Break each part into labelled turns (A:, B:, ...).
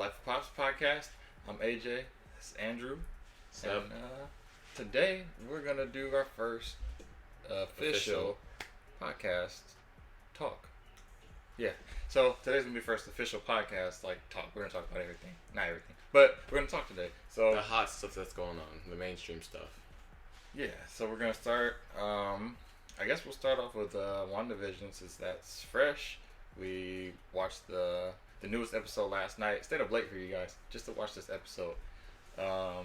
A: Life of Pops podcast. I'm AJ. This is Andrew.
B: Sup?
A: And today we're going to do our first official podcast talk. Yeah. So today's going to be the first official podcast, talk. We're going to talk about everything. Not everything. But we're going to talk today. So
B: The hot stuff that's going on. The mainstream stuff.
A: yeah. So we're going to start, I guess we'll start off with Wandavision since that's fresh. We watched the newest episode last night. Stayed up late for you guys just to watch this episode. Yeah,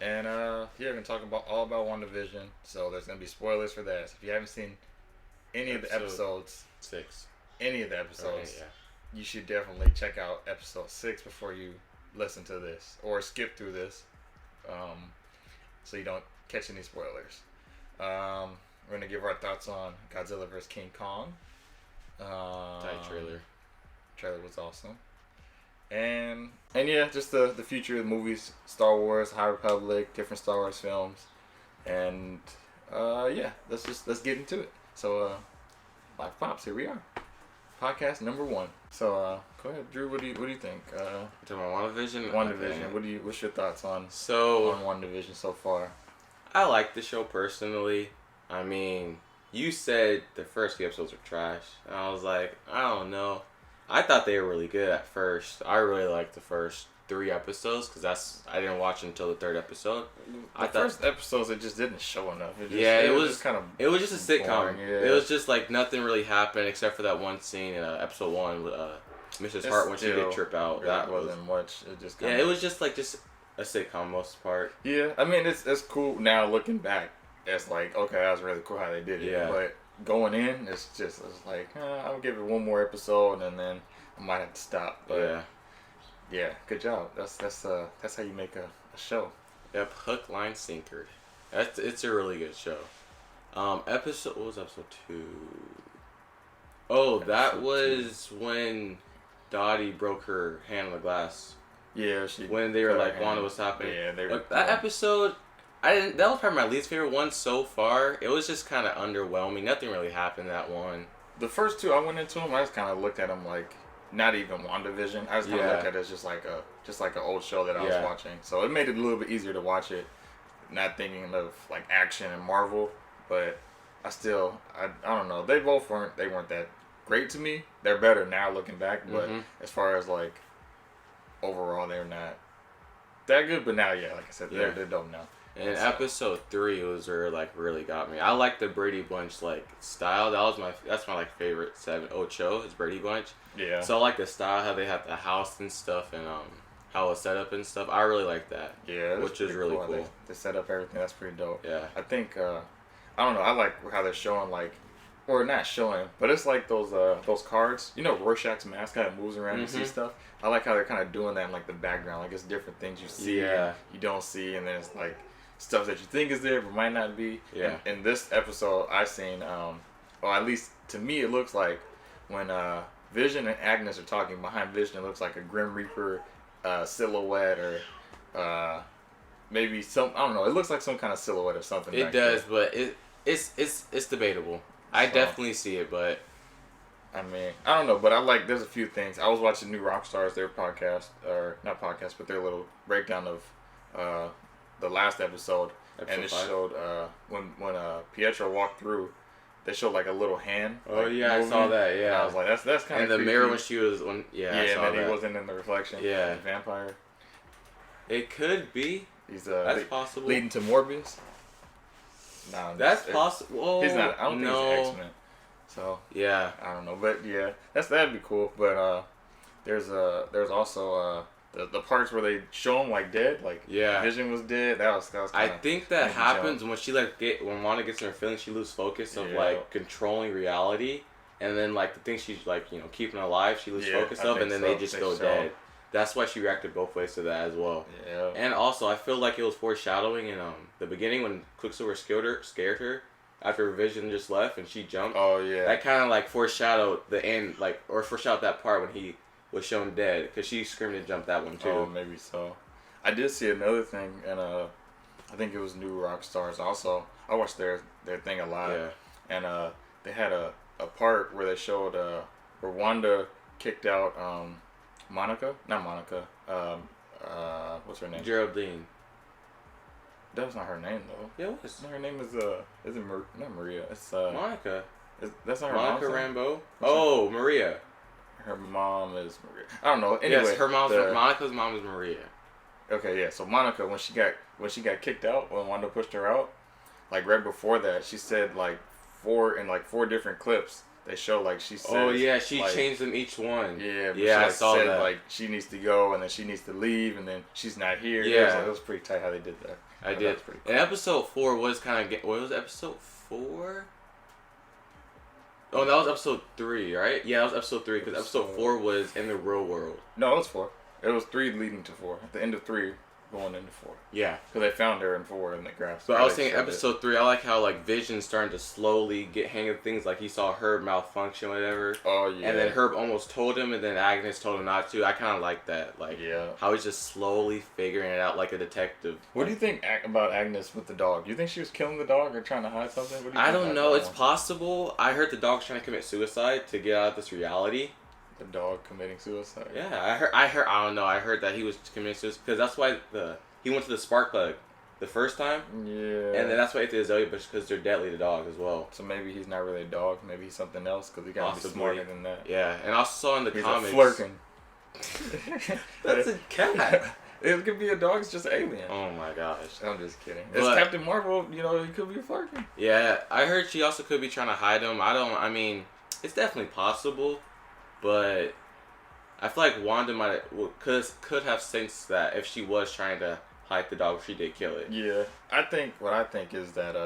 A: we're gonna talk all about WandaVision. So there's gonna be spoilers for that. So if you haven't seen any of the episodes,
B: 6.
A: any of the episodes,
B: Right,
A: you should definitely check out episode 6 before you listen to this or skip through this, so you don't catch any spoilers. We're gonna give our thoughts on Godzilla vs King Kong.
B: Tight trailer.
A: Trailer was awesome. And yeah, just the future of the movies, Star Wars, High Republic, different Star Wars films. And yeah, let's get into it. So Life Pops, here we are. Podcast number 1. So go ahead, Drew, what do you think?
B: Talking about WandaVision?
A: WandaVision. What's your thoughts on WandaVision so far?
B: I like the show personally. I mean, you said the first few episodes were trash. And I was like, I don't know. I thought they were really good at first. I really liked the first 3 episodes because I didn't watch until the 3rd episode.
A: The first episodes, it just didn't show enough.
B: It was
A: just kind of.
B: It was just a sitcom.
A: Boring, yeah.
B: It was just like nothing really happened except for that one scene in episode 1 with Mrs. Hart when she did trip out.
A: That wasn't much. It just
B: it was just a sitcom most part.
A: Yeah, I mean it's cool now looking back. It's like, okay, that was really cool how they did it.
B: Yeah.
A: But going in, it's like, I'll give it one more episode and then I might have to stop. But yeah, good job. That's how you make a show.
B: Yep, hook, line, sinker. It's a really good show. What was episode 2? Oh, that was when Dottie broke her hand on the glass.
A: Yeah,
B: when they were like, Wanda was happening.
A: Yeah, they were.
B: That episode, that was probably my least favorite one so far. It was just kind of underwhelming. Nothing really happened that one.
A: The first 2 I went into them, I just kind of looked at them like not even WandaVision. I just kind of looked at it as just like an old show that I was watching. So it made it a little bit easier to watch it, not thinking of like action and Marvel. But I don't know. They weren't that great to me. They're better now looking back, but as far as like overall, they're not that good. But now, yeah, like I said, they're dope now.
B: And episode 3 was where really got me. I like the Brady Bunch style. That's my favorite 7 is Brady Bunch.
A: Yeah.
B: So I like the style, how they have the house and stuff, and how it's set up and stuff. I really like that.
A: Yeah,
B: which is really cool.
A: They set up everything. That's pretty dope.
B: Yeah.
A: I think I don't know. I like how they're showing or not showing, but it's like those cards. You know, Rorschach's mask kind of moves around and see stuff. I like how they're kind of doing that in the background. Like it's different things you see, and you don't see, and then it's like stuff that you think is there but might not be.
B: Yeah.
A: In this episode, I seen, or at least to me, it looks like when Vision and Agnes are talking, behind Vision, it looks like a Grim Reaper silhouette, or maybe I don't know. It looks like some kind of silhouette or something.
B: It does, but it's debatable. I definitely see it, but
A: I mean, I don't know, but there's a few things. I was watching New Rockstars, their podcast, or not podcast, but their little breakdown of the last episode and it
B: 5.
A: showed when Pietro walked through, they showed a little hand.
B: Oh yeah, moving. I saw that. Yeah,
A: and I was like, that's kind of.
B: And the mirror when she was I saw
A: and then
B: that.
A: he wasn't in the reflection.
B: Yeah,
A: the vampire.
B: It could be.
A: That's
B: possible.
A: Leading to Morbius. No,
B: that's possible.
A: He's not. I don't think he's X-Men. So
B: yeah,
A: I don't know, but yeah, that'd be cool. But there's also the parts where they show him dead, Vision was dead. That was kinda,
B: I think that happens when she when Wanda gets in her feelings, she loses focus of controlling reality, and then the things she's keeping alive, she loses focus of, and then they just go dead. That's why she reacted both ways to that as well.
A: Yeah.
B: And also, I feel like it was foreshadowing in the beginning when Quicksilver scared her after Vision just left and she jumped.
A: Oh yeah.
B: That kind of foreshadowed the end, or foreshadowed that part when he was shown dead, because she screamed and jumped that one too.
A: Oh, maybe so. I did see another thing, and I think it was New Rockstars also. I watched their thing a lot.
B: Yeah.
A: And they had a part where they showed where Wanda kicked out Monica? Not Monica. What's her name?
B: Geraldine.
A: That's not her name though.
B: Yeah, it was.
A: Her name is not Maria. It's
B: Monica.
A: That's not her
B: Monica
A: mom's name?
B: Rambeau. Oh, Maria.
A: Her mom is Maria. I don't know. Anyway,
B: yes, Monica's mom is Maria.
A: Okay, yeah. So Monica, when she got kicked out, when Wanda pushed her out, like right before that, she said like four different clips. They show like she said.
B: Oh yeah, she
A: like,
B: changed them each one.
A: Yeah, but
B: yeah,
A: she,
B: I saw
A: said,
B: that.
A: Like she needs to go, and then she needs to leave, and then she's not here.
B: Yeah,
A: it was pretty tight how they did that.
B: I did. Cool. And episode 4 was kind of. What was episode 4? Oh, that was episode 3, right? Yeah, that was episode 3 because episode 4 was in the real world.
A: No, it was 4. It was 3 leading to 4. At the end of 3, going into 4.
B: Yeah,
A: because they found her in 4 in the graphs.
B: But I was saying episode 3. I like how like Vision's starting to slowly get hang of things. Like he saw Herb malfunction, whatever.
A: Oh yeah.
B: And then Herb almost told him, and then Agnes told him not to. I kind of like that. Like how he's just slowly figuring it out like a detective.
A: What do you think about Agnes with the dog? Do you think she was killing the dog or trying to hide something? What do you
B: I
A: think
B: don't know. It's possible. I heard the dog's trying to commit suicide to get out of this reality.
A: The dog committing suicide.
B: Yeah, I heard. I don't know. I heard that he was committing suicide because that's why he went to the spark plug the first time.
A: Yeah.
B: And then that's why he did the Azalea Bush because they're deadly to dog as well.
A: So maybe he's not really a dog. Maybe he's something else because he gotta be smarter than that.
B: Yeah, and I also saw in the comics.
A: He's a flirking.
B: That's a cat.
A: It could be a dog. It's just an alien.
B: Oh my gosh.
A: I'm just kidding. It's Captain Marvel. You know, he could be flirting.
B: Yeah, I heard she also could be trying to hide him. I mean, it's definitely possible, but I feel like Wanda could have sensed that if she was trying to hide the dog, she did kill it.
A: Yeah, I think is that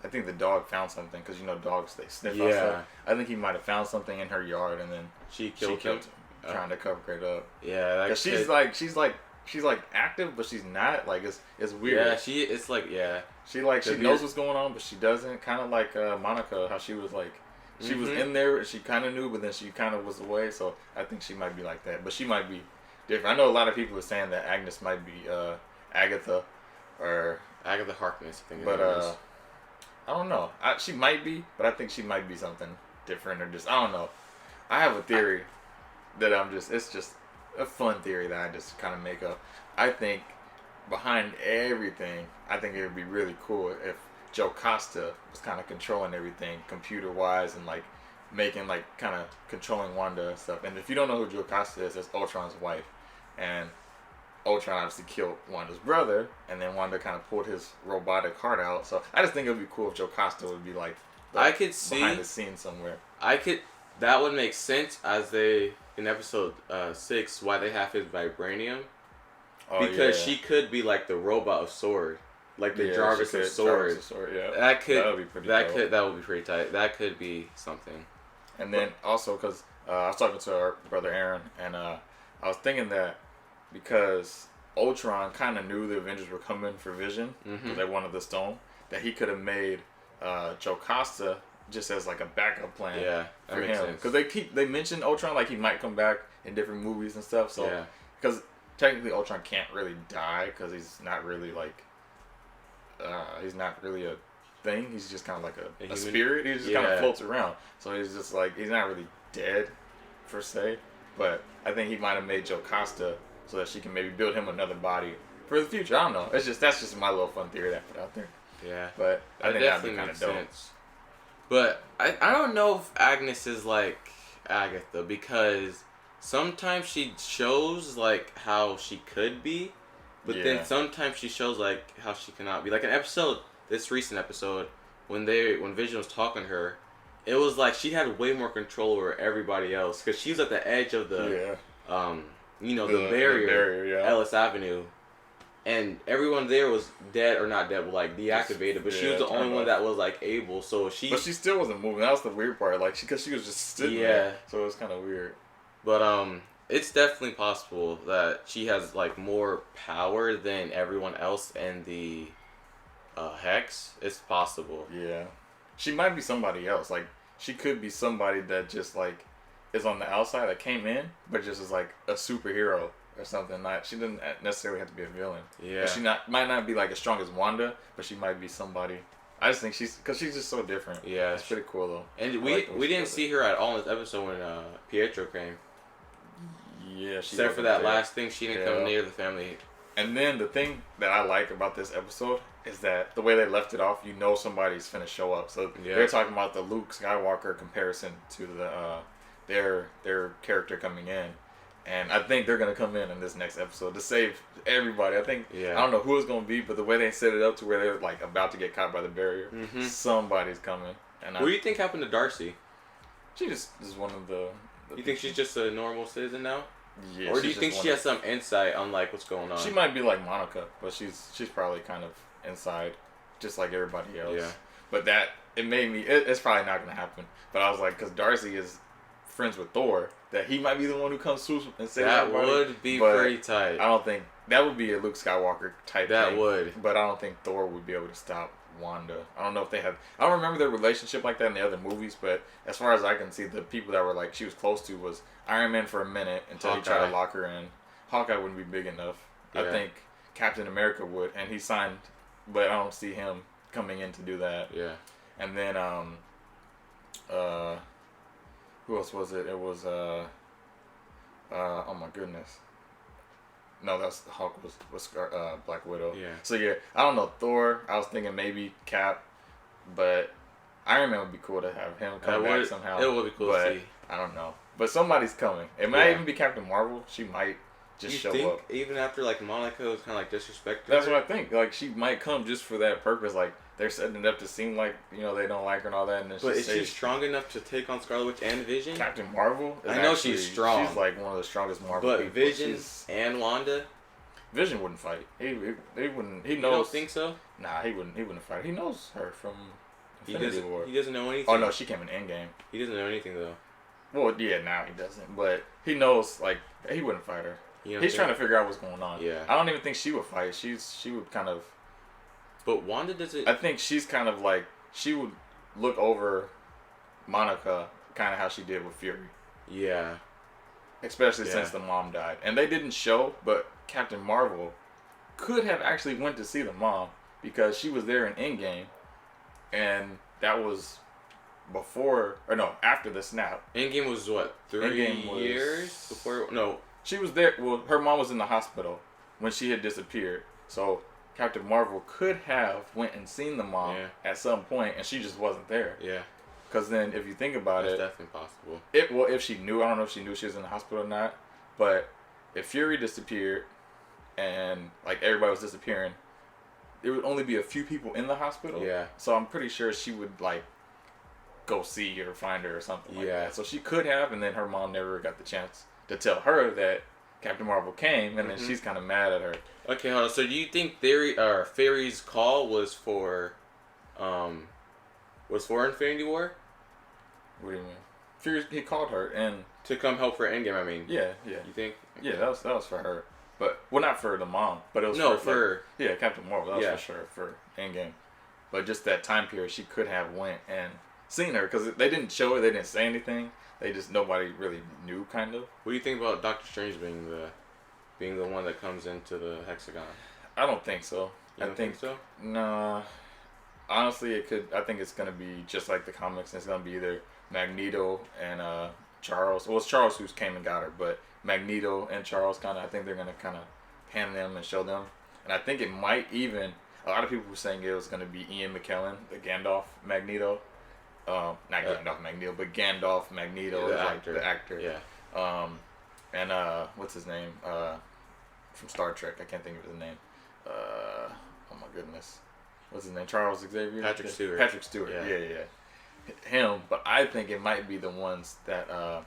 A: I think the dog found something because you know dogs they sniff out stuff. I think he might have found something in her yard and then
B: she killed him,
A: trying to cover it up.
B: Yeah,
A: because she's like active, but she's not. Like it's weird.
B: Yeah, she
A: knows what's going on, but she doesn't. Kind of like Monica, how she was like. She was in there, she kind of knew, but then she kind of was away, so I think she might be like that. But she might be different. I know a lot of people are saying that Agnes might be Agatha or...
B: Agatha Harkness, I think.
A: But I don't know. She might be, but I think she might be something different or just... I don't know. I have a theory that it's just a fun theory that I just kind of make up. I think behind everything, I think it would be really cool if Joe Costa was kind of controlling everything computer-wise and like making like kind of controlling Wanda and stuff. And if you don't know who Joe Costa is, that's Ultron's wife. And Ultron obviously killed Wanda's brother, and then Wanda kind of pulled his robotic heart out. So I just think it would be cool if Joe Costa would be like
B: I could see
A: behind the scenes somewhere.
B: That would make sense as they in episode 6 why they have his vibranium. Because she could be like the robot of S.W.O.R.D. Like the Jarvis of S.W.O.R.D. That would be pretty dope. That would be pretty tight. That could be something.
A: And then also because I was talking to our brother Aaron, and I was thinking that because Ultron kind of knew the Avengers were coming for Vision because they wanted the stone, that he could have made Joe Costa just as like a backup plan for him. Because they mentioned Ultron like he might come back in different movies and stuff. So because technically Ultron can't really die because he's not really like. He's not really a thing. He's just kind of like a spirit. He just kind of floats around. So he's just like, he's not really dead, per se. But I think he might have made Joe Costa so that she can maybe build him another body for the future. I don't know. That's just my little fun theory that I put out there.
B: Yeah.
A: But I think that'd be kind of dope.
B: Sense. But I don't know if Agnes is like Agatha because sometimes she shows like how she could be. But then sometimes she shows like how she cannot be. Like this recent episode, when Vision was talking to her, it was like she had way more control over everybody else because she's at the edge of the the barrier, Ellis Avenue, and everyone there was dead or not dead, but like deactivated. But she was the only one that was like able. But
A: she still wasn't moving. That was the weird part. Like because she was just sitting there, so it was kind of weird.
B: But it's definitely possible that she has like more power than everyone else in the Hex. It's possible.
A: Yeah, she might be somebody else. Like she could be somebody that just like is on the outside that came in, but just is like a superhero or something. Like she doesn't necessarily have to be a villain.
B: Yeah,
A: but she might not be like as strong as Wanda, but she might be somebody. I just think she's just so different.
B: Yeah,
A: it's pretty cool though.
B: And we didn't see her at all in this episode when Pietro came.
A: Yeah,
B: except for that last thing, she didn't come near the family.
A: And then the thing that I like about this episode is that the way they left it off, you know somebody's finna show up. So they're talking about the Luke Skywalker comparison to the their character coming in, and I think they're gonna come in this next episode to save everybody. I think I don't know who it's gonna be, but the way they set it up to where they're like about to get caught by the barrier, somebody's coming. And
B: what do you think happened to Darcy?
A: She just is one of the
B: you think she's just a normal citizen now?
A: Yeah,
B: or do you think she has some insight on like what's going on?
A: She might be like Monica, but she's probably kind of inside, just like everybody else.
B: Yeah.
A: But that it made me. It's probably not gonna happen. But I was like, because Darcy is friends with Thor, that he might be the one who comes swoop and saves everybody.
B: That would be pretty tight.
A: I don't think that would be a Luke Skywalker type.
B: That would.
A: But I don't think Thor would be able to stop Wanda. I don't know if they have. I don't remember their relationship like that in the other movies, but as far as I can see, the people that were like she was close to was Iron Man for a minute until he tried to lock her in. Hawkeye wouldn't be big enough. I think Captain America would, and he signed, but I don't see him coming in to do that.
B: Yeah.
A: And then who else was it? It was oh my goodness. No, that's Hulk was Black Widow.
B: Yeah.
A: So yeah, I don't know Thor. I was thinking maybe Cap, but Iron Man would be cool to have him come back somehow.
B: It would be cool to see.
A: I don't know, but somebody's coming. It might even be Captain Marvel. She might just show up.
B: Even after like Monica was kind of like disrespected.
A: That's what I think. Like she might come just for that purpose. Like they're setting it up to seem like they don't like her and all that. And then
B: but is she strong enough to take on Scarlet Witch and Vision?
A: Captain Marvel.
B: I know she's strong.
A: She's like one of the strongest Marvel people.
B: But Vision and Wanda.
A: Vision wouldn't fight. He wouldn't. He knows.
B: You don't think so?
A: Nah, he wouldn't fight. He knows her from Infinity War.
B: He doesn't know anything.
A: Oh no, she came in Endgame.
B: He doesn't know anything though.
A: Well, yeah, now he doesn't. But he knows. Like he wouldn't fight her. He's trying to figure out what's going on.
B: Yeah.
A: I don't even think she would fight. She would kind of.
B: But Wanda doesn't.
A: I think she's kind of like she would look over Monica, kind of how she did with Fury.
B: Yeah.
A: Especially since the mom died, and they didn't show, but Captain Marvel could have actually went to see the mom because she was there in Endgame, and that was after the snap.
B: Endgame was what, 3 years before? No,
A: she was there. Well, her mom was in the hospital when she had disappeared, so Captain Marvel could have went and seen the mom at some point, and she just wasn't there.
B: Yeah.
A: Because then, if you think about it,
B: that's definitely possible.
A: If she knew, I don't know if she knew she was in the hospital or not, but if Fury disappeared and like everybody was disappearing, there would only be a few people in the hospital.
B: Yeah.
A: So I'm pretty sure she would like go see or find her or something like that. So she could have, and then her mom never got the chance to tell her that Captain Marvel came, and then she's kind of mad at her.
B: Okay, hold on. So do you think Fury's call was for Infinity War?
A: What do you mean? Fury, he called her and
B: to come help for Endgame. I mean,
A: yeah.
B: You think?
A: Yeah, that was for her, but not for the mom, but it was for Captain Marvel. That was for sure for Endgame, but just that time period, she could have went and seen her because they didn't show her, they didn't say anything. Nobody really knew, kind of.
B: What do you think about Doctor Strange being the one that comes into the hexagon?
A: I don't think so.
B: You don't think so?
A: Nah. Honestly, it could. I think it's gonna be just like the comics. It's gonna be either Magneto and Charles. Well, it's Charles who came and got her, but Magneto and Charles I think they're gonna kind of hand them and show them. And I think it might even. A lot of people were saying it was gonna be Ian McKellen, the Gandalf Magneto. Not Gandalf Magneto, but Gandalf Magneto,
B: the
A: actor.
B: Yeah.
A: And what's his name? From Star Trek. I can't think of his name. Oh my goodness. What's his name? Charles Xavier?
B: Patrick Stewart.
A: Patrick Stewart. Yeah. Him, but I think it might be the ones that are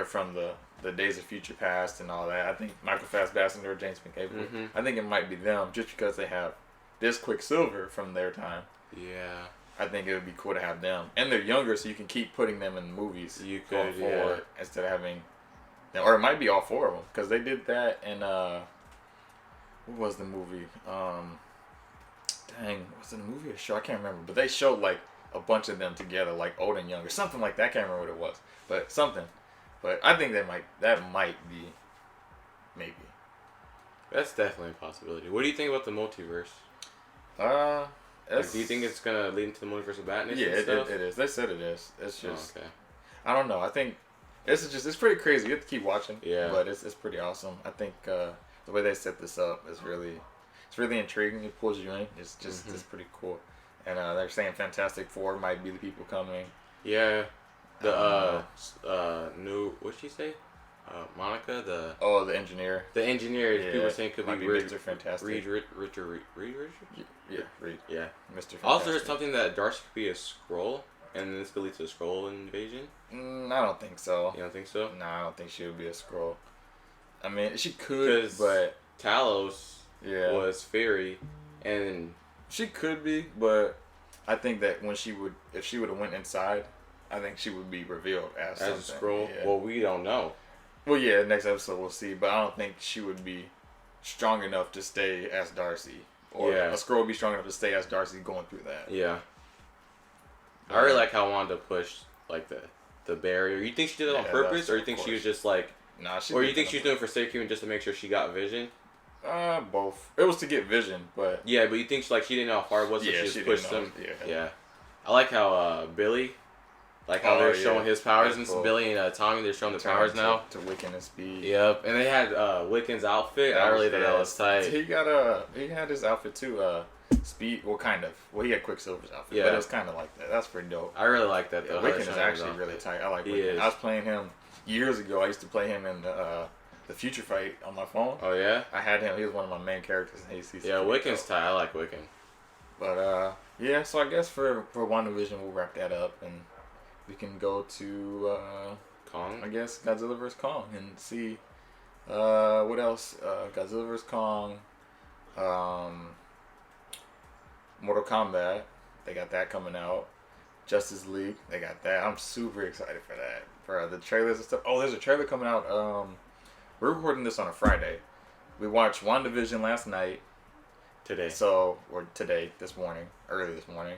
A: from the Days of Future Past and all that. I think Michael Fassbender or James McAvoy. I think it might be them just because they have this Quicksilver from their time.
B: Yeah.
A: I think it would be cool to have them. And they're younger, so you can keep putting them in movies.
B: You could,
A: instead of having... Or it might be all four of them, because they did that in... what was the movie? Was it a movie or a show? I can't remember. But they showed, like, a bunch of them together, like, old and young, or something like that. I can't remember what it was. But something. But I think that might be... Maybe.
B: That's definitely a possibility. What do you think about the multiverse? Do you think it's gonna lead into the multiverse of madness?
A: Yeah, it is. They said it is. It's just, I don't know. I think it's pretty crazy. You have to keep watching.
B: Yeah.
A: But it's pretty awesome. I think the way they set this up is really intriguing. It pulls you in. It's just it's pretty cool. And they're saying Fantastic Four might be the people coming.
B: Yeah. The new what'd she say? Monica,
A: the engineer.
B: The engineer.
A: Yeah,
B: people were saying could be
A: Mr. Fantastic.
B: Reed.
A: Yeah, Reed.
B: Yeah.
A: Mr. Fantastic.
B: Also, there's something that Darcy could be a Skrull, and this could lead to a Skrull invasion.
A: I don't think so.
B: You don't think so?
A: No, I don't think she would be a Skrull. I mean, she could, but
B: Talos was fairy, and
A: she could be, but I think that if she would have went inside, I think she would be revealed as
B: a Skrull.
A: Yeah.
B: Well, we don't know.
A: Well, yeah, next episode we'll see, but I don't think she would be strong enough to stay as Darcy, or a Skrull would be strong enough to stay as Darcy going through that.
B: Yeah. I really like how Wanda pushed like the barrier. You think she did it on purpose, or you think she was just like?
A: Nah,
B: or you think she was doing it for safety just to make sure she got Vision?
A: Both. It was to get Vision, but
B: yeah, but you think she didn't know how far it was, so she just pushed them.
A: Yeah.
B: I like how Billy, like how they're showing his powers, and cool. Billy and Tommy, they're showing the powers now
A: to Wiccan and Speed.
B: Yep, and they had Wiccan's outfit. I really thought that was tight.
A: He had his outfit too. Speed, well, kind of. Well, he had Quicksilver's outfit, but it was kind of like that. That's pretty dope.
B: I really like that though.
A: Wiccan is actually really tight. I like Wiccan. I was playing him years ago. I used to play him in the Future Fight on my phone.
B: Oh yeah.
A: I had him. He was one of my main characters. And
B: Wiccan's tight. I like Wiccan.
A: But yeah. So I guess for WandaVision, we'll wrap that up and we can go to
B: Kong.
A: I guess Godzilla vs Kong and see what else. Godzilla vs Kong. Mortal Kombat, they got that coming out. Justice League, they got that. I'm super excited for that. For the trailers and stuff. Oh, there's a trailer coming out. We're recording this on a Friday. We watched WandaVision last night.
B: Today,
A: this morning, early this morning.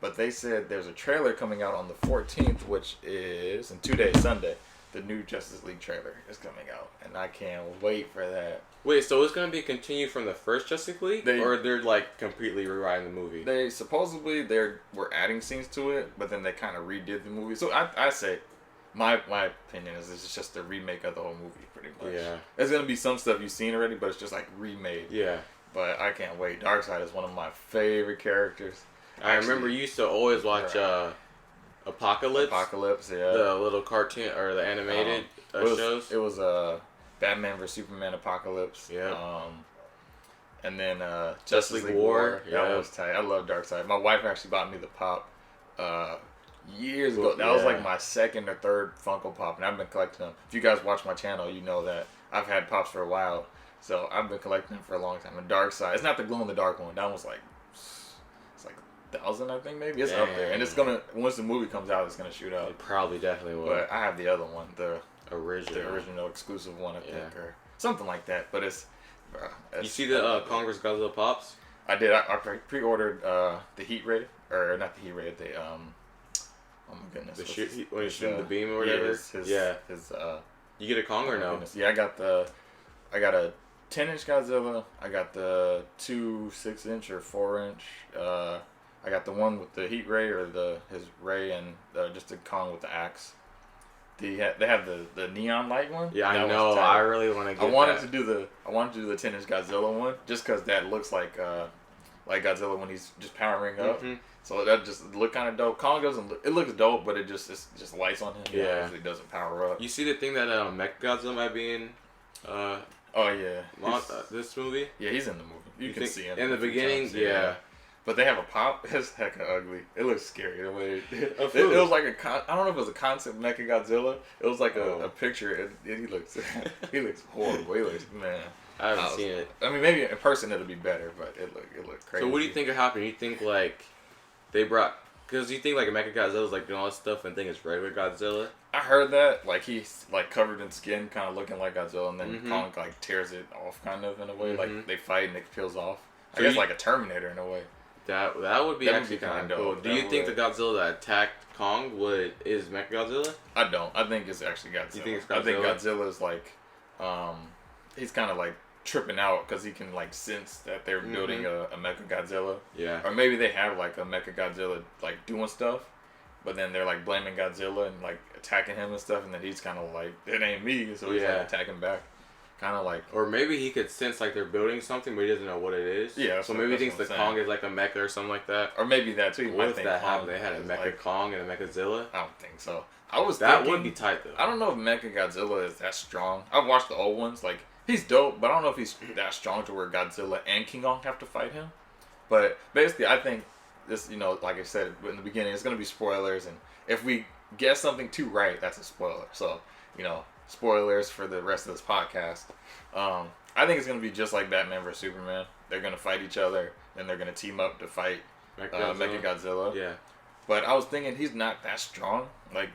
A: But they said there's a trailer coming out on the 14th, which is in 2 days, Sunday. The new Justice League trailer is coming out, and I can't wait for that.
B: Wait, so it's going to be continued from the first Justice League? Or they're like completely rewriting the movie?
A: They supposedly were adding scenes to it, but then they kind of redid the movie. So I say, my opinion is it's just a remake of the whole movie, pretty much.
B: Yeah.
A: There's going to be some stuff you've seen already, but it's just like remade.
B: Yeah.
A: But I can't wait. Darkseid is one of my favorite characters.
B: I remember you used to always watch Apocalypse.
A: Apocalypse, yeah.
B: The little cartoon or the animated shows.
A: It was Batman vs Superman Apocalypse.
B: Yeah.
A: And then Justice League War.
B: Yeah.
A: That was tight. I love Darkseid. My wife actually bought me the pop years ago. That was like my second or third Funko Pop, and I've been collecting them. If you guys watch my channel, you know that I've had Pops for a while. So I've been collecting them for a long time. And Darkseid, it's not the glow in the dark one. That was like, it's like 1,000, I think, maybe. It's up there. And it's gonna, once the movie comes out, it's gonna shoot up.
B: It probably definitely will.
A: But I have the other one, the
B: original
A: exclusive one, I think, or something like that. But it's
B: you see the Congress Godzilla Pops?
A: I did. I pre-ordered the Heat Ray, or not the Heat Ray, the oh my goodness,
B: when you shoot the beam or whatever. You get a Kong or no?
A: Goodness. Yeah, I got a 10-inch Godzilla. I got the 2 6-inch or 4-inch. I got the one with the Heat Ray or his Ray and just a Kong with the axe. They have the neon light one.
B: Yeah, I know. I really want to get.
A: I wanted to do the 10-inch Godzilla one just because that looks like Godzilla when he's just powering up. Mm-hmm. So that just look kind of dope. Kong doesn't. It looks dope, but it's just lights on him.
B: Yeah,
A: he doesn't power up.
B: You see the thing that Mechagodzilla might be in.
A: Oh yeah.
B: This movie.
A: Yeah, he's in the movie. You can see him
B: in the beginning. Yeah.
A: But they have a pop. It's hecka ugly. It looks scary the way it was like I don't know if it was a concept Mechagodzilla. It was like a picture. He looks horrible. He looks, man.
B: I haven't seen it.
A: I mean, maybe in person it'll be better, but it looked crazy.
B: So what do you think will happen? You think like they brought? Because you think like Mechagodzilla's like doing all this stuff and think it's regular Godzilla?
A: I heard that like he's like covered in skin, kind of looking like Godzilla, and then Kong like tears it off, kind of in a way. Like they fight and it peels off. I guess like a Terminator in a way.
B: That would be actually kind of cool. Do you think the Godzilla that attacked Kong is Mechagodzilla?
A: I don't. I think it's actually Godzilla.
B: You think it's Godzilla?
A: I think Godzilla is like, he's kind of like tripping out because he can like sense that they're building a Mechagodzilla.
B: Yeah.
A: Or maybe they have like a Mechagodzilla like doing stuff, but then they're like blaming Godzilla and like attacking him and stuff, and then he's kind of like, it ain't me, so he's like attacking back. Kind of like,
B: or maybe he could sense like they're building something, but he doesn't know what it is.
A: Yeah.
B: So maybe he thinks the Kong is like a mecha or something like that.
A: Or maybe that too.
B: What if that happened? They had a Mecha like, Kong and a Mecha-Zilla?
A: I don't think so.
B: That would be tight though.
A: I don't know if Mecha Godzilla is that strong. I've watched the old ones. Like, he's dope, but I don't know if he's that strong to where Godzilla and King Kong have to fight him. But basically, I think this, you know, like I said in the beginning, it's gonna be spoilers, and if we guess something too right, that's a spoiler. So, you know, spoilers for the rest of this podcast. I think it's going to be just like Batman vs Superman. They're going to fight each other, and they're going to team up to fight Mechagodzilla.
B: Yeah.
A: But I was thinking he's not that strong. Like,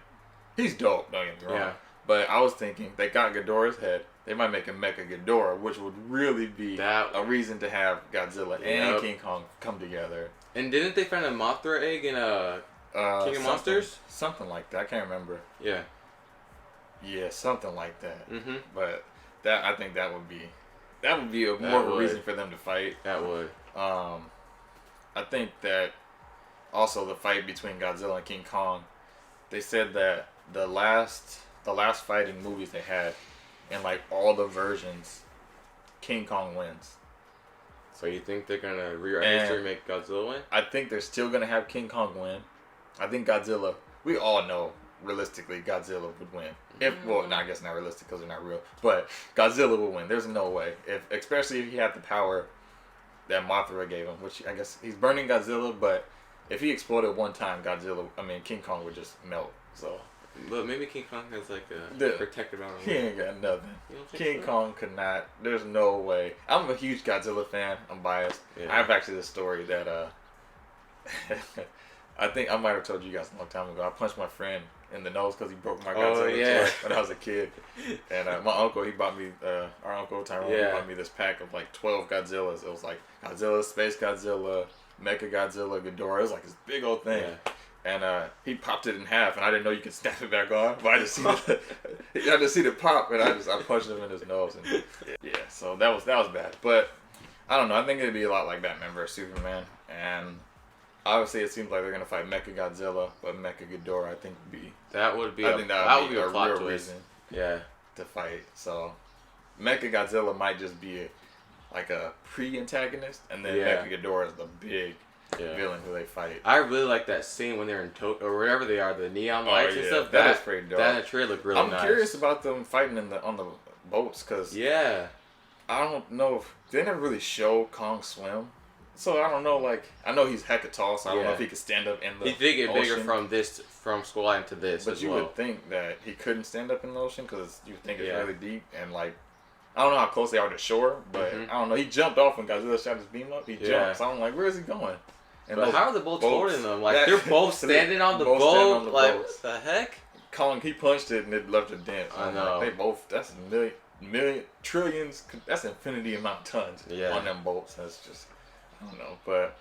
A: he's dope, don't get me wrong.
B: Yeah.
A: But I was thinking they got Ghidorah's head. They might make a Mecha Ghidorah, which would really be a reason to have Godzilla and King Kong come together.
B: And didn't they find a Mothra egg in King of Monsters?
A: Something like that. I can't remember.
B: Yeah.
A: Yeah, something like that.
B: Mm-hmm.
A: But I think that would be more of a reason for them to fight.
B: That would.
A: I think that also the fight between Godzilla and King Kong, they said that the last fighting movies they had, in like all the versions, King Kong wins.
B: So you think they're gonna rewrite history and make Godzilla win?
A: I think they're still gonna have King Kong win. I think Godzilla. We all know realistically Godzilla would win. I guess not realistic because they're not real, but Godzilla would win. There's no way. Especially if he had the power that Mothra gave him, which I guess he's burning Godzilla, but if he exploded one time, King Kong would just melt. So.
B: But maybe King Kong has like a protective armor.
A: He ain't got nothing. King Kong could not. There's no way. I'm a huge Godzilla fan. I'm biased. Yeah. I have actually this story that I think I might have told you guys a long time ago. I punched my friend in the nose because he broke my Godzilla toy when I was a kid. And my uncle, he bought me, our uncle Tyrone, he bought me this pack of like 12 Godzillas. It was like Godzilla, Space Godzilla, Mecha Godzilla, Ghidorah. It was like this big old thing. Yeah. And he popped it in half, and I didn't know you could snap it back on. But I just seen it pop, and I punched him in his nose. And so that was bad. But I don't know. I think it'd be a lot like Batman vs Superman, and obviously it seems like they're gonna fight Mecha Godzilla, but Mecha Ghidorah I think would be that would be a real reason to fight. So Mecha Godzilla might just be like a pre-antagonist, and then Mecha Ghidorah is the big villain who they fight.
B: I really like that scene when they're in Tokyo or wherever they are, the neon lights and stuff.
A: That is pretty dope.
B: That in the trailer looked really nice.
A: I'm curious about them fighting on the boats because I don't know if they never really show Kong swim. So I don't know. Like I know he's hecka tall, so I don't know if he could stand up in the ocean.
B: He did get bigger from Skull Island to this.
A: But you would think that he couldn't stand up in the ocean because you think it's really deep and like. I don't know how close they are to shore, but I don't know. He jumped off when Godzilla shot his beam up. He jumped, so I'm like, where is he going? And
B: but how are the boats holding them? Like they're both standing on the boat. Like what the heck?
A: Kong, he punched it and it left a dent. So
B: I know.
A: Like, they both. That's million trillions. That's infinity amount of tons on them boats. That's just I don't know. But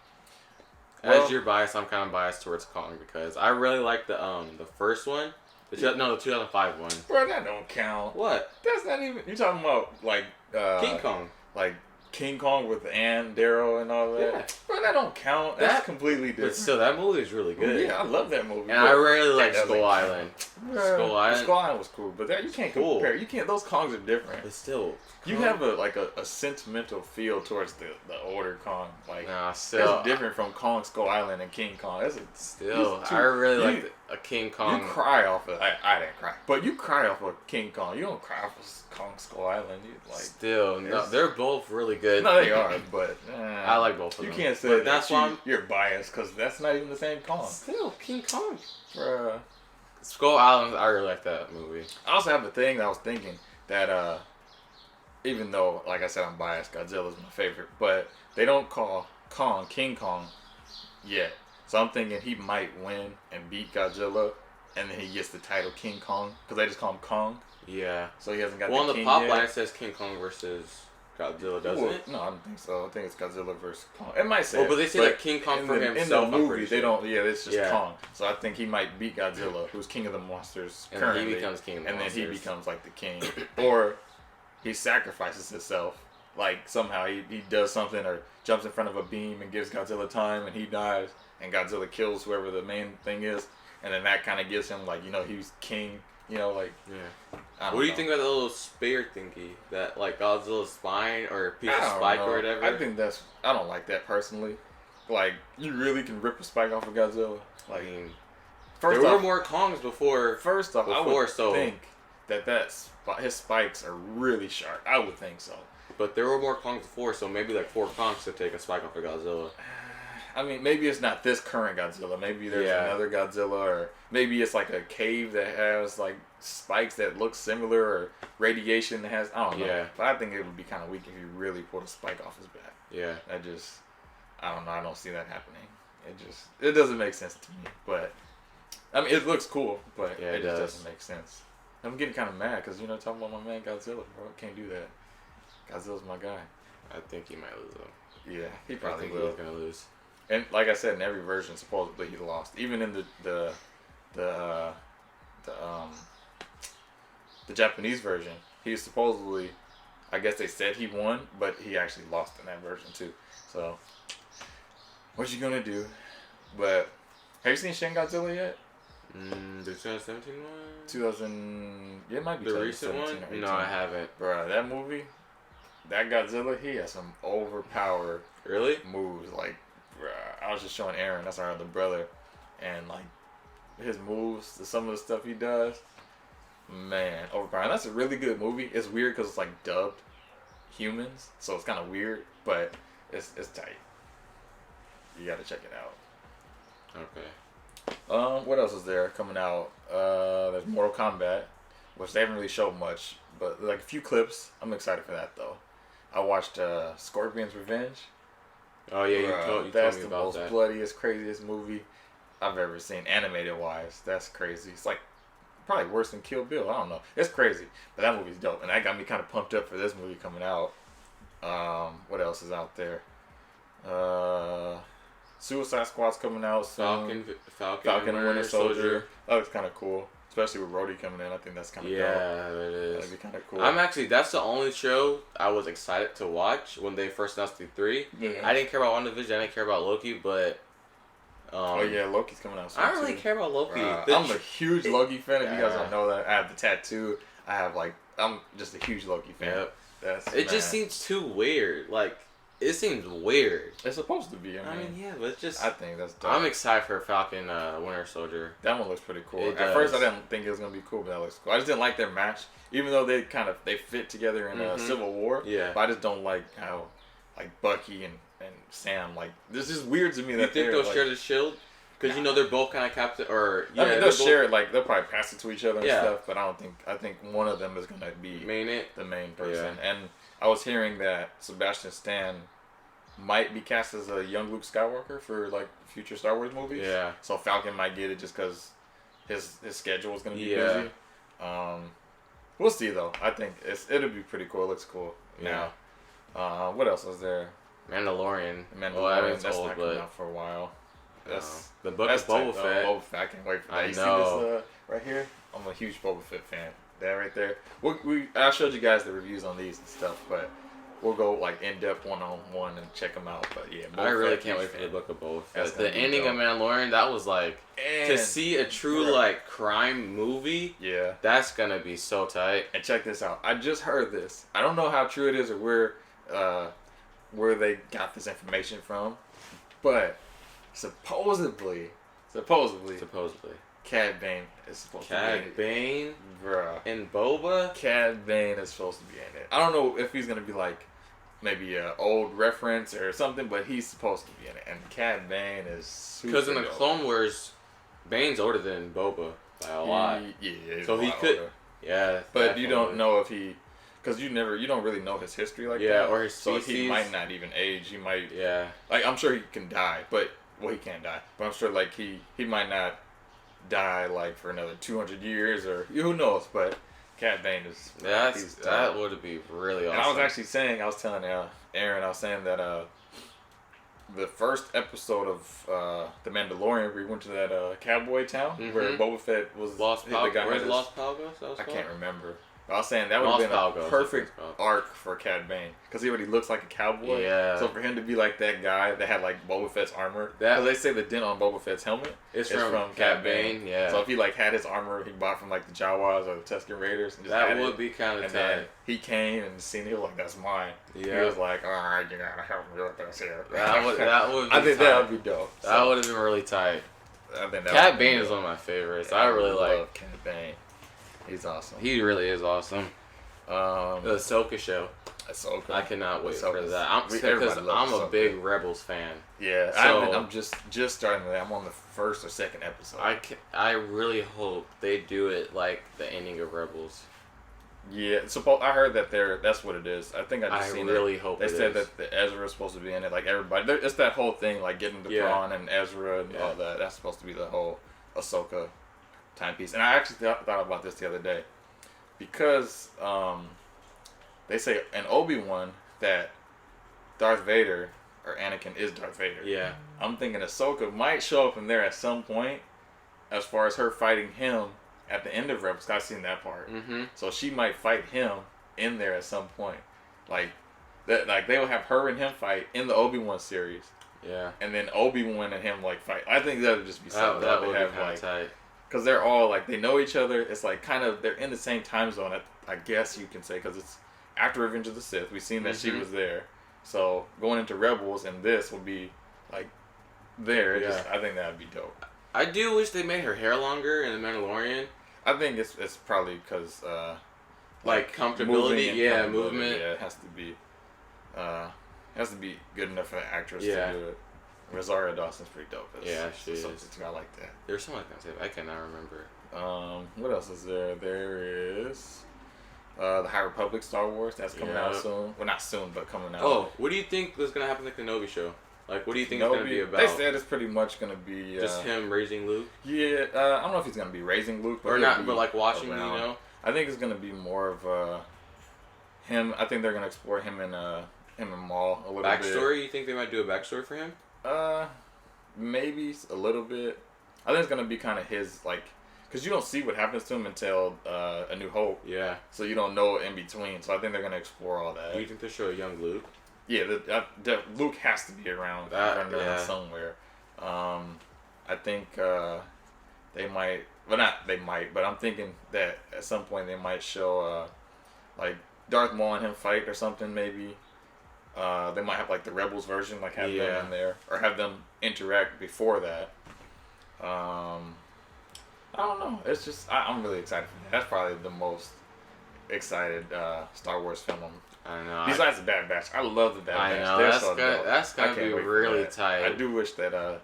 B: as you're biased, I'm kind of biased towards Kong because I really like the first one. The 2005 one.
A: Bro, that don't count.
B: What?
A: That's not even. You talking about like
B: King Kong?
A: Like King Kong with Ann, Daryl, and all that. Yeah. Bro, that don't count. That's completely different.
B: But still, that movie is really good.
A: Yeah, I love that movie.
B: And I really like Skull Island. Skull Island
A: was cool, but you can't compare. You can't. Those Kongs are different.
B: But still,
A: you have a sentimental feel towards the older Kong. Like
B: still,
A: it's different from Kong, Skull Island, and King Kong.
B: I really like a King Kong.
A: You cry off of. I didn't cry, but you cry off of King Kong. You don't cry off of Kong, Skull Island.
B: No, they're both really good.
A: No, they are, but
B: I like both of them.
A: You can't say that's why you're biased because that's not even the same Kong.
B: Still, King Kong.
A: Bruh.
B: Skull Island, I really like that movie.
A: I also have a thing that I was thinking that even though, like I said, I'm biased, Godzilla's my favorite, but they don't call Kong King Kong yet. So I'm thinking he might win and beat Godzilla, and then he gets the title King Kong because they just call him Kong.
B: Yeah.
A: So he hasn't got.
B: Well,
A: the
B: on
A: king
B: the pop
A: yet.
B: line it says King Kong versus Godzilla, doesn't it?
A: No, I don't think so. I think it's Godzilla versus Kong. It might say.
B: Well, but they say that King Kong for himself.
A: In the movie, they don't. Yeah, it's just Kong. So I think he might beat Godzilla, who's king of the monsters currently.
B: And he becomes king of the monsters.
A: And then he becomes like the king, or he sacrifices himself. Like somehow he does something or jumps in front of a beam and gives Godzilla time, and he dies, and Godzilla kills whoever the main thing is. and then that kind of gives him like he was king. Like
B: What do you think about the little spear thingy that like Godzilla's spine or a piece of spike or whatever?
A: I think I don't like that personally. Like you really can rip a spike off of Godzilla. Like
B: there were more Kongs before.
A: First off, I would think that his spikes are really sharp. I would think so.
B: But there were more Kongs before, so maybe like 4 Kongs to take a spike off of Godzilla.
A: I mean, maybe it's not this current Godzilla. Maybe there's another Godzilla, or maybe it's like a cave that has like spikes that look similar, or radiation that has. I don't know. Yeah. But I think it would be kind of weak if you really pulled a spike off his back.
B: Yeah.
A: I don't know. I don't see that happening. It doesn't make sense to me. But I mean, it looks cool, but it just doesn't make sense. I'm getting kind of mad because talking about my man Godzilla, bro. I can't do that. Godzilla's my guy.
B: I think he might lose though.
A: Yeah, he probably will.
B: He's gonna lose.
A: And like I said, in every version, supposedly he lost. Even in the Japanese version, he supposedly, I guess they said he won, but he actually lost in that version too. So, what you gonna do? But have you seen Shin Godzilla yet?
B: The 2017 one?
A: 2000. Yeah, it might be
B: the recent one. No, I haven't.
A: Bro, that movie, that Godzilla, he has some overpowered moves. Like, bruh, I was just showing Aaron, that's our other brother, and like his moves, some of the stuff he does, man, overpowered. That's a really good movie. It's weird because it's like dubbed humans, so it's kind of weird, but it's tight. You gotta check it out.
B: Okay.
A: What else is there coming out? There's Mortal Kombat, which they haven't really showed much, but like a few clips. I'm excited for that though. I watched Scorpion's Revenge.
B: Oh yeah, you told me about that.
A: That's the most bloodiest, craziest movie I've ever seen, animated wise. That's crazy. It's like probably worse than Kill Bill. I don't know. It's crazy, but that movie's dope, and that got me kind of pumped up for this movie coming out. What else is out there? Suicide Squad's coming out soon. Falcon and Winter Soldier. That looks kind of cool, especially with Rhodey coming in. I think that's kind of dope.
B: Yeah, it is.
A: That'd be kind of cool.
B: That's the only show I was excited to watch when they first announced the 3.
A: Yeah.
B: I didn't care about WandaVision. I didn't care about Loki, but
A: oh yeah, Loki's coming out soon.
B: I don't really care about Loki.
A: I'm a huge Loki fan. If you guys don't know that, I have the tattoo. I'm just a huge Loki fan.
B: Yep. It just seems too weird. Like, it seems weird.
A: It's supposed to be.
B: I mean, yeah, but it's just.
A: I think that's dope.
B: I'm excited for Falcon Winter Soldier.
A: That one looks pretty cool. At first, I didn't think it was gonna be cool, but that looks cool. I just didn't like their match, even though they fit together in Civil War.
B: Yeah.
A: But I just don't like how Bucky and Sam this is weird to me.
B: You think they'll share the shield? Because they're both kind of captain, or
A: I mean, they'll share it. They'll probably pass it to each other and stuff. But I think one of them is gonna be the main person.
B: Yeah.
A: And I was hearing that Sebastian Stan might be cast as a young Luke Skywalker for future Star Wars movies.
B: Yeah.
A: So Falcon might get it just because his schedule is gonna be busy. We'll see though. I think it'll be pretty cool. It looks cool.
B: Yeah.
A: What else was there?
B: Mandalorian.
A: That's not coming out for a while. That's
B: the book of Boba Fett.
A: Boba Fett. I can't wait for that. You see this right here? I'm a huge Boba Fett fan. That right there. I showed you guys the reviews on these and stuff, but we'll go in depth one-on-one and check them out. But yeah,
B: I really can't wait for the book of Boba Fett. The ending of Mandalorian, that was to see a true crime movie.
A: Yeah,
B: that's gonna be so tight.
A: And check this out. I just heard this. I don't know how true it is or where they got this information from, but supposedly, Cad Bane is supposed to be in it.
B: Cad Bane?
A: Bruh.
B: And Boba?
A: Cad Bane is supposed to be in it. I don't know if he's going to be maybe an old reference or something, but he's supposed to be in it. And Cad Bane is super
B: because in the Clone Wars, Bane's older than Boba by a lot.
A: Yeah,
B: so he could. Older. Yeah.
A: But definitely. You don't know if he. Because you don't really know his history that.
B: Yeah, or his
A: species. So he might not even age. He might.
B: Yeah.
A: I'm sure he can die, but. Well, he can't die. But I'm sure he might not die for another 200 years or who knows. But Cad Bane is
B: that would be really awesome.
A: And I was telling Aaron, I was saying that the first episode of The Mandalorian, we went to that cowboy town where Boba Fett was
B: Lost Palgos.
A: I can't remember. I was saying that would have been a perfect arc for Cad Bane because he already looks like a cowboy.
B: Yeah.
A: So for him to be like that guy that had like Boba Fett's armor, because they say the dent on Boba Fett's helmet is from Cad Bane.
B: Yeah.
A: So if he like had his armor he bought from like the Jawas or the Tusken Raiders, and just
B: that would be kind of tight.
A: He came and seen it, he was like, "That's mine."
B: Yeah.
A: He was like, "All right, you gotta help me with this here."
B: That would.
A: I think that would be dope.
B: So, that would have been really tight.
A: I think
B: Cad Bane is one of my favorites.
A: Yeah,
B: I really
A: love Cad Bane. He's awesome.
B: He really is awesome. The Ahsoka show.
A: Ahsoka.
B: I cannot wait for that. Because I'm a big Rebels fan.
A: Yeah, so, I'm just starting that. I'm on the first or second episode.
B: I really hope they do it like the ending of Rebels.
A: Yeah, I heard that that's what it is. I think I
B: really hope
A: they said that the Ezra is supposed to be in it. Like everybody, it's that whole thing, like getting the Thrawn and Ezra and all that. That's supposed to be the whole Ahsoka timepiece. And I actually thought about this the other day because they say in Obi-Wan that Darth Vader or Anakin is Darth Vader.
B: Yeah,
A: I'm thinking Ahsoka might show up in there at some point, as far as her fighting him. At the end of Rebels, I've seen that part.
B: Mm-hmm.
A: So she might fight him in there at some point, like that. Like they will have her and him fight in the Obi-Wan series.
B: Yeah. And
A: then Obi-Wan and him like fight. I think that would just be something
B: that would
A: have
B: be kind of tight.
A: Because they're all like they know each other. It's like kind of they're in the same time zone. I guess you can say because it's after Revenge of the Sith. We've seen that she was there. So going into Rebels and this will be like there. Yeah. I think that would be dope.
B: I do wish they made her hair longer in The Mandalorian.
A: I think it's probably because
B: like comfortability, movement.
A: Yeah, it has to be good enough for the actress to do it. Rosario Dawson's pretty dope.
B: She is.
A: I like that.
B: There's something I can say, but I cannot remember.
A: What else is there? There is the High Republic Star Wars that's coming out soon. Well, not soon, but coming out.
B: Oh, what do you think is gonna happen with the Kenobi show? Like, what do you think it's going to be about?
A: They said it's pretty much going to be...
B: just him raising Luke?
A: Yeah, I don't know if he's going to be raising Luke.
B: Or not, but like watching,
A: around.
B: You know?
A: I think it's going to be more of him. I think they're going to explore him and Maul a little bit.
B: Backstory? You think they might do a backstory for him?
A: Maybe a little bit. I think it's going to be kind of his, like... Because you don't see what happens to him until A New Hope.
B: Yeah.
A: So you don't know in between. So I think they're going to explore all that.
B: Do you think they'll show a young Luke?
A: Yeah, Luke has to be around somewhere. I think they might. Well, not they might, but I'm thinking that at some point they might show like Darth Maul and him fight or something. Maybe they might have like the Rebels version, like have them in there, or have them interact before that. I don't know. It's just I'm really excited for that. That's probably the most excited Star Wars film.
B: I know.
A: Besides the Bad Batch, I love the Bad Batch.
B: I know that's gonna be really tight.
A: I do wish that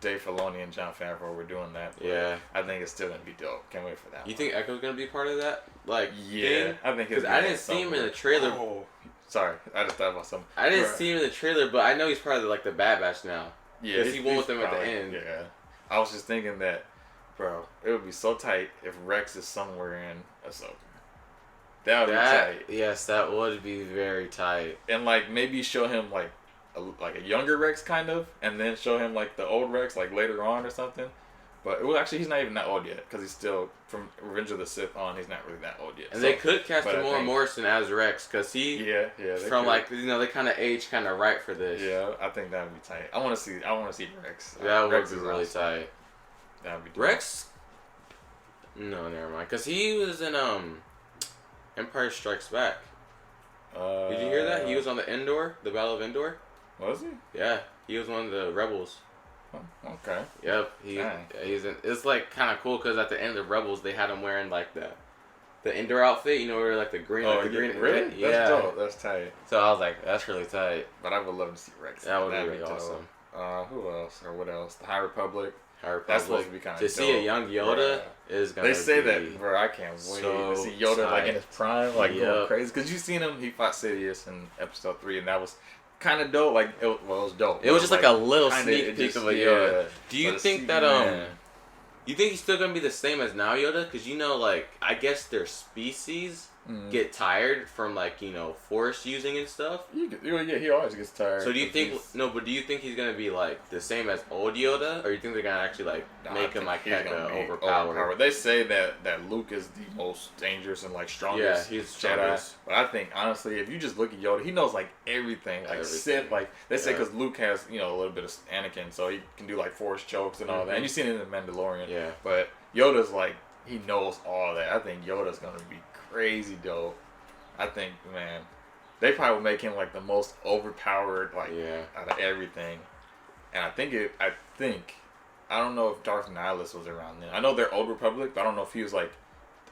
A: Dave Filoni and Jon Favreau were doing that.
B: Yeah,
A: I think it's still gonna be dope. Can't wait for that.
B: You think Echo's gonna be part of that? Like,
A: yeah, I think
B: because I didn't see him in the trailer.
A: Oh, sorry, I just thought about something.
B: I didn't see him in the trailer, but I know he's part of the Bad Batch now.
A: Yeah,
B: because he won with them at the end.
A: Yeah, I was just thinking that, bro, it would be so tight if Rex is somewhere in Ahsoka. That would be tight.
B: Yes, that would be very tight.
A: And like maybe show him like a younger Rex kind of, and then show him like the old Rex like later on or something. But actually he's not even that old yet because he's still from Revenge of the Sith on. He's not really that old yet.
B: And they could cast Tamora Morrison as Rex because he from they kind of age kind of right for this.
A: Yeah, I think that would be tight. I want to see Rex.
B: That would be really tight.
A: That would be tight.
B: Rex. No, never mind. Because he was in Empire Strikes Back. Did you hear that? He was on the Battle of Endor.
A: Was he?
B: Yeah, he was one of the rebels.
A: Oh, okay.
B: Yep. He's in. It's like kind of cool because at the end of Rebels they had him wearing like the Endor outfit. You know, where like the green.
A: Oh, green. Really?
B: Yeah.
A: That's dope. That's tight.
B: So I was like, that's really tight.
A: But I would love to see Rex.
B: That would be really awesome.
A: Who else or what else? The High Republic.
B: That's
A: supposed to be kind of dope.
B: To see a young Yoda is gonna.
A: They say that, bro. I can't wait to see Yoda like in his prime, like going crazy. Because you seen him, he fought Sidious in Episode 3, and that was kind of dope. Like, it was dope.
B: It was just like a little sneak peek of a Yoda. Do you think that you think he's still gonna be the same as now Yoda? Because like I guess their species get tired from like force using and stuff.
A: Yeah, he always gets tired.
B: So do you think but do you think he's gonna be like the same as old Yoda, or do you think they're gonna actually like make him like kind of overpowered?
A: They say that Luke is the most dangerous and like strongest.
B: Yeah, he's
A: Jedi. But I think honestly, if you just look at Yoda, he knows like everything. Like Sith, like they say, because Luke has a little bit of Anakin, so he can do like force chokes and all that. And you've seen it in the Mandalorian.
B: Yeah.
A: But Yoda's like, he knows all that. I think Yoda's gonna be crazy dope. I think, man, they probably will make him like the most overpowered out of everything. And I don't know if Darth Nihilus was around then. I know they're Old Republic, but I don't know if he was like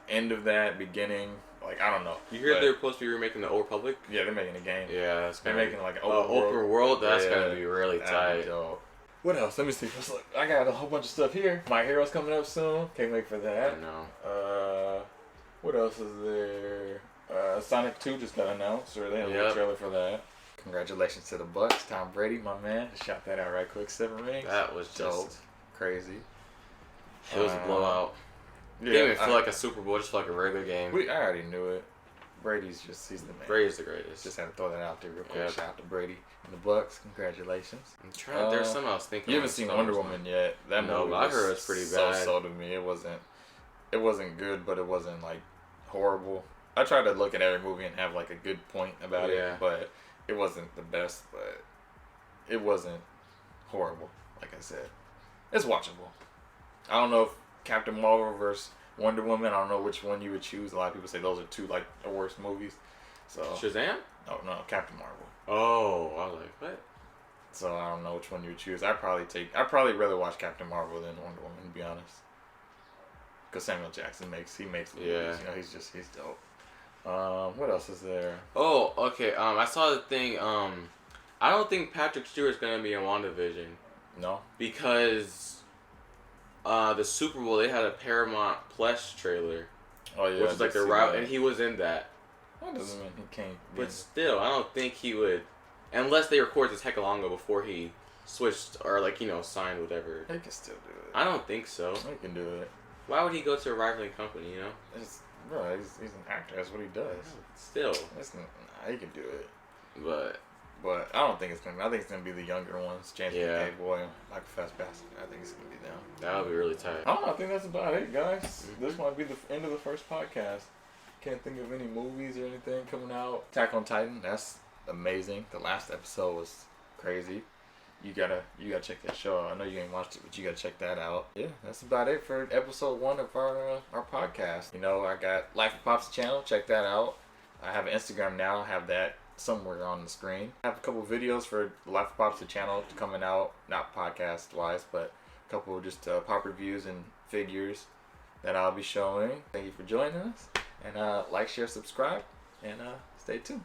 A: end of that, beginning. Like, I don't know.
B: You heard they're supposed to be remaking the Old Republic?
A: Yeah, they're making a game.
B: Yeah,
A: they're making like an
B: open world. That's gonna be really tight.
A: What else? Let me see. Look, I got a whole bunch of stuff here. My Hero's coming up soon. Can't wait for that.
B: I know.
A: What else is there? Sonic 2 just got announced, or they have a trailer for that. Congratulations to the Bucks. Tom Brady, my man. Shout that out right quick. 7 rings.
B: That was
A: dope.
B: Just
A: crazy.
B: It was a blowout. Yeah, didn't even feel like a Super Bowl, just like a regular game.
A: I already knew it. Brady's he's the man.
B: Brady's the greatest.
A: Just had to throw that out there real quick. Yep. Shout out to Brady and the Bucks. Congratulations.
B: I'm trying. There's something I was thinking.
A: You haven't seen Wonder Woman yet. That movie
B: I heard it was pretty bad.
A: So to me, it wasn't good, but it wasn't like horrible. I tried to look at every movie and have like a good point about it, but it wasn't the best. But it wasn't horrible. Like I said, it's watchable. I don't know if Captain Marvel versus Wonder Woman, I don't know which one you would choose. A lot of people say those are two like the worst movies. So
B: Shazam?
A: No, Captain Marvel.
B: Oh, I was like, what?
A: So I don't know which one you would choose. I'd probably rather watch Captain Marvel than Wonder Woman, to be honest. Because Samuel Jackson makes movies. He's dope. What else is there?
B: Oh, okay. I saw the thing. I don't think Patrick Stewart's gonna be in WandaVision.
A: No.
B: Because the Super Bowl, they had a Paramount Plus trailer.
A: Oh yeah.
B: Which is like the route, and he was in that.
A: That doesn't mean he can't.
B: But still, I don't think he would, unless they record this heck long ago before he switched or signed whatever.
A: He can still do it.
B: I don't think so.
A: He can do it.
B: Why would he go to a rivaling company?
A: Bro, he's an actor. That's what he does.
B: Still,
A: he can do it. But I don't think it's gonna be. I think it's gonna be the younger ones. James McAvoy, Michael Fassbender. I think it's gonna be them.
B: That would be really tight.
A: I don't know. I think that's about it, guys. Mm-hmm. This might be the end of the first podcast. Can't think of any movies or anything coming out. Attack on Titan. That's amazing. The last episode was crazy. You gotta check that show out. I know you ain't watched it, but you gotta check that out. Yeah, that's about it for episode 1 of our podcast. I got Life of Pops channel. Check that out. I have an Instagram now. I have that somewhere on the screen. I have a couple videos for the Life of Pops channel coming out, not podcast wise, but a couple just pop reviews and figures that I'll be showing. Thank you for joining us, and like, share, subscribe, and stay tuned.